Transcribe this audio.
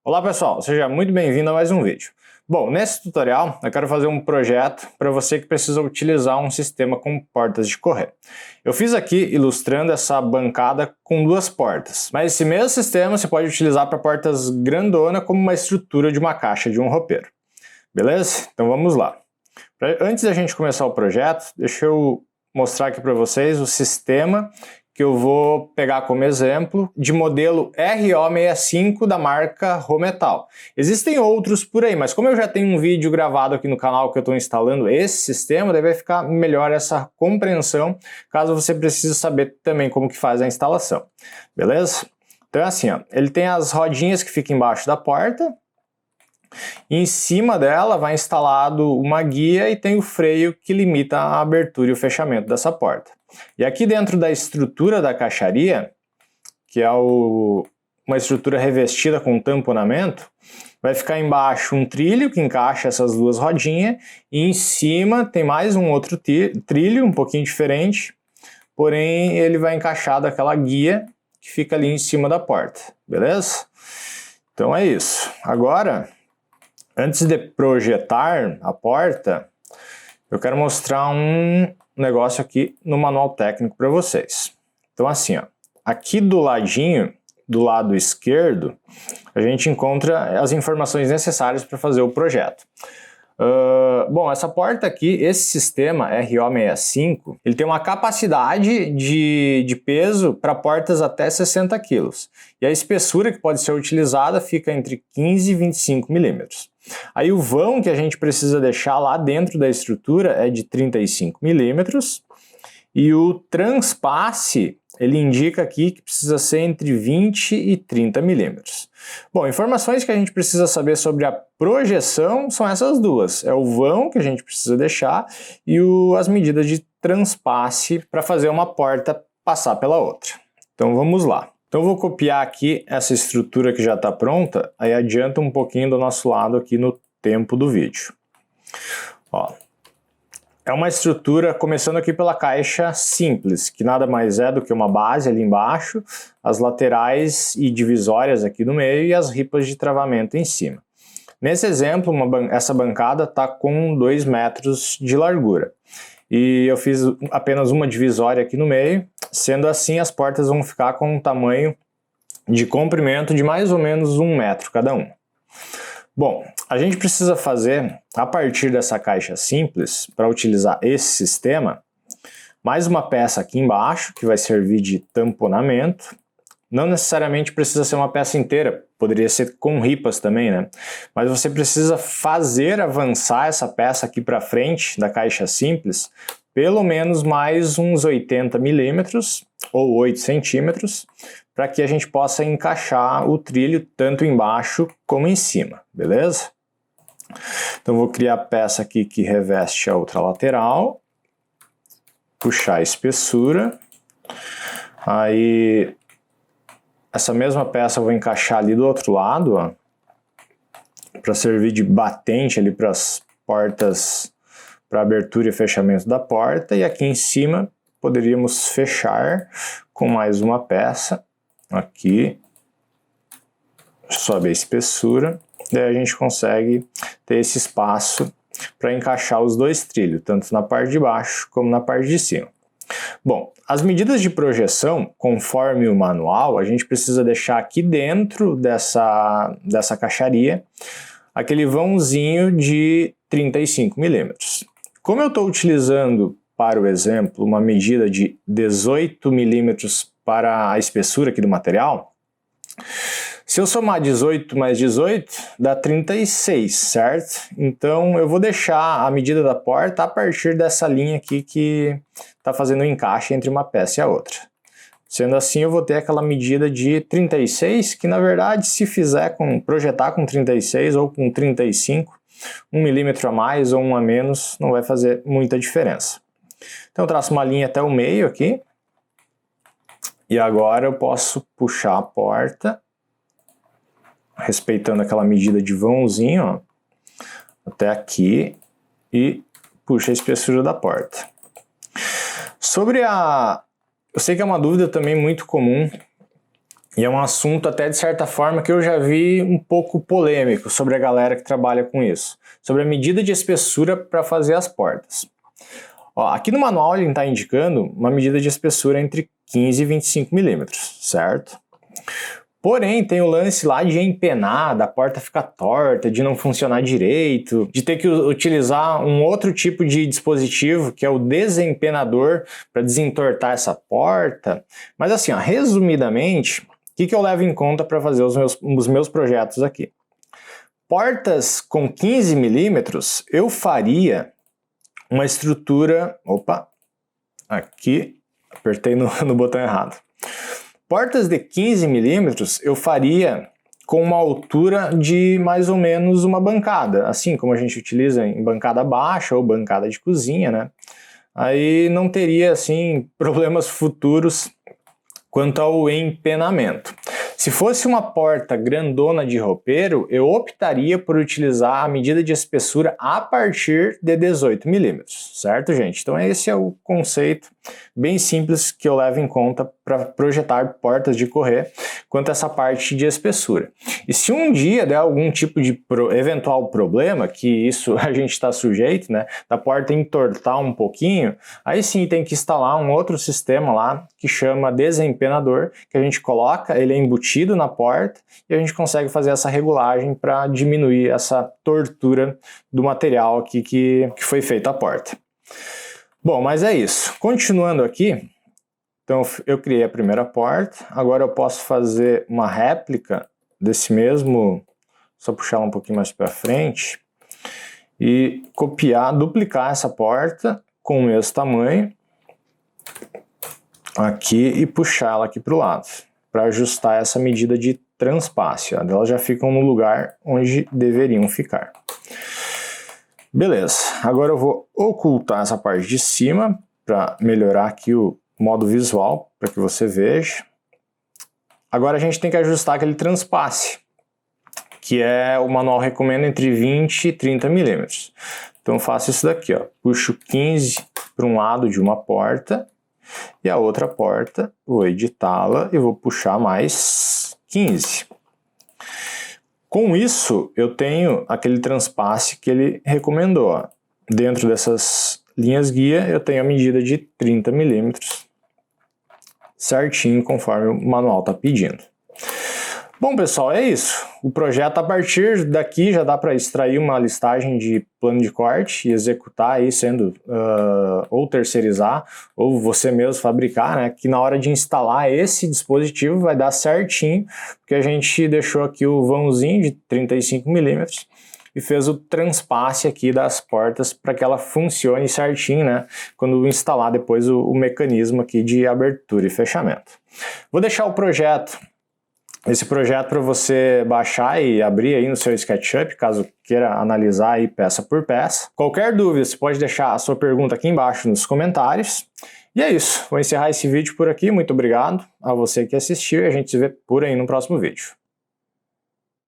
Olá pessoal, seja muito bem-vindo a mais um vídeo. Bom, nesse tutorial eu quero fazer um projeto para você que precisa utilizar um sistema com portas de correr. Eu fiz aqui ilustrando essa bancada com duas portas, mas esse mesmo sistema você pode utilizar para portas grandona como uma estrutura de uma caixa de um roupeiro. Beleza? Então vamos lá. Antes da gente começar o projeto, deixa eu mostrar aqui para vocês o sistema que eu vou pegar como exemplo de modelo RO65 da marca Rometal. Existem outros por aí, mas como eu já tenho um vídeo gravado aqui no canal que eu estou instalando esse sistema, daí vai ficar melhor essa compreensão, caso você precise saber também como que faz a instalação. Beleza? Então é assim, ó, ele tem as rodinhas que ficam embaixo da porta, e em cima dela vai instalado uma guia e tem o freio que limita a abertura e o fechamento dessa porta. E aqui dentro da estrutura da caixaria, que é uma estrutura revestida com tamponamento, vai ficar embaixo um trilho que encaixa essas duas rodinhas e em cima tem mais um outro trilho, um pouquinho diferente, porém ele vai encaixar daquela guia que fica ali em cima da porta, beleza? Então é isso. Agora, antes de projetar a porta, eu quero mostrar um negócio aqui no manual técnico para vocês. Então assim, ó, aqui do ladinho, do lado esquerdo, a gente encontra as informações necessárias para fazer o projeto. Bom, essa porta aqui, esse sistema RO65, ele tem uma capacidade de peso para portas até 60 kg. E a espessura que pode ser utilizada fica entre 15 e 25 milímetros. Aí o vão que a gente precisa deixar lá dentro da estrutura é de 35 milímetros. E o transpasse, ele indica aqui que precisa ser entre 20 e 30 milímetros. Bom, informações que a gente precisa saber sobre a projeção são essas duas. É o vão que a gente precisa deixar e as medidas de transpasse para fazer uma porta passar pela outra. Então vamos lá. Então eu vou copiar aqui essa estrutura que já está pronta, aí adianta um pouquinho do nosso lado aqui no tempo do vídeo. Ó. É uma estrutura começando aqui pela caixa simples, que nada mais é do que uma base ali embaixo, as laterais e divisórias aqui no meio e as ripas de travamento em cima. Nesse exemplo, essa bancada está com 2 metros de largura. E eu fiz apenas uma divisória aqui no meio, sendo assim as portas vão ficar com um tamanho de comprimento de mais ou menos 1 metro cada um. Bom, a gente precisa fazer, a partir dessa caixa simples, para utilizar esse sistema, mais uma peça aqui embaixo, que vai servir de tamponamento. Não necessariamente precisa ser uma peça inteira, poderia ser com ripas também, né? Mas você precisa fazer avançar essa peça aqui para frente da caixa simples, pelo menos mais uns 80 milímetros ou 8 centímetros, para que a gente possa encaixar o trilho tanto embaixo como em cima, beleza? Então vou criar a peça aqui que reveste a outra lateral, puxar a espessura, aí essa mesma peça eu vou encaixar ali do outro lado, ó, para servir de batente ali para as portas, para abertura e fechamento da porta, e aqui em cima poderíamos fechar com mais uma peça, aqui, sobe a espessura, e aí a gente consegue ter esse espaço para encaixar os dois trilhos, tanto na parte de baixo como na parte de cima. Bom, as medidas de projeção, conforme o manual, a gente precisa deixar aqui dentro dessa caixaria aquele vãozinho de 35 milímetros. Como eu estou utilizando, para o exemplo, uma medida de 18 milímetros para a espessura aqui do material, se eu somar 18 mais 18, dá 36, certo? Então eu vou deixar a medida da porta a partir dessa linha aqui que está fazendo o encaixe entre uma peça e a outra. Sendo assim, eu vou ter aquela medida de 36, que na verdade, se fizer projetar com 36 ou com 35, 1 milímetro a mais ou 1 a menos, não vai fazer muita diferença. Então eu traço uma linha até o meio aqui, e agora eu posso puxar a porta, respeitando aquela medida de vãozinho, ó, até aqui, e puxa a espessura da porta. Eu sei que é uma dúvida também muito comum E é um assunto até de certa forma que eu já vi um pouco polêmico sobre a galera que trabalha com isso, sobre a medida de espessura para fazer as portas. Ó, aqui no manual ele está indicando uma medida de espessura entre 15 e 25 milímetros, certo? Porém, tem o lance lá de empenar, da porta ficar torta, de não funcionar direito, de ter que utilizar um outro tipo de dispositivo, que é o desempenador, para desentortar essa porta. Mas assim, ó, resumidamente, o que eu levo em conta para fazer os meus projetos aqui? Portas com 15 milímetros, eu faria uma estrutura... Opa! Aqui, apertei no botão errado. Portas de 15 milímetros eu faria com uma altura de mais ou menos uma bancada, assim como a gente utiliza em bancada baixa ou bancada de cozinha, né? Aí não teria, assim, problemas futuros quanto ao empenamento. Se fosse uma porta grandona de roupeiro, eu optaria por utilizar a medida de espessura a partir de 18 milímetros, certo, gente? Então esse é o conceito bem simples que eu levo em conta para projetar portas de correr quanto a essa parte de espessura. E se um dia der algum tipo de eventual problema, que isso a gente está sujeito, né, da porta entortar um pouquinho, aí sim tem que instalar um outro sistema lá que chama desempenador, que a gente coloca, ele é embutido na porta e a gente consegue fazer essa regulagem para diminuir essa tortura do material aqui que foi feita a porta. Bom, mas é isso. Continuando aqui, então eu criei a primeira porta, agora eu posso fazer uma réplica desse mesmo, só puxar ela um pouquinho mais para frente, e copiar, duplicar essa porta com o mesmo tamanho, aqui, e puxar ela aqui para o lado, para ajustar essa medida de transpasse. Elas já ficam no lugar onde deveriam ficar. Beleza, agora eu vou ocultar essa parte de cima para melhorar aqui o modo visual, para que você veja. Agora a gente tem que ajustar aquele transpasse, que o manual recomenda entre 20 e 30 milímetros. Então eu faço isso daqui, ó, puxo 15 para um lado de uma porta e a outra porta vou editá-la e vou puxar mais 15. Com isso, eu tenho aquele transpasse que ele recomendou. Ó. Dentro dessas linhas guia, eu tenho a medida de 30 milímetros, certinho, conforme o manual está pedindo. Bom, pessoal, é isso. O projeto, a partir daqui, já dá para extrair uma listagem de plano de corte e executar aí, sendo ou terceirizar, ou você mesmo fabricar, né? Que na hora de instalar esse dispositivo vai dar certinho, porque a gente deixou aqui o vãozinho de 35 milímetros e fez o transpasse aqui das portas para que ela funcione certinho, né? Quando instalar depois o mecanismo aqui de abertura e fechamento. Vou deixar esse projeto para você baixar e abrir aí no seu SketchUp, caso queira analisar aí peça por peça. Qualquer dúvida, você pode deixar a sua pergunta aqui embaixo nos comentários. E é isso, vou encerrar esse vídeo por aqui. Muito obrigado a você que assistiu e a gente se vê por aí no próximo vídeo.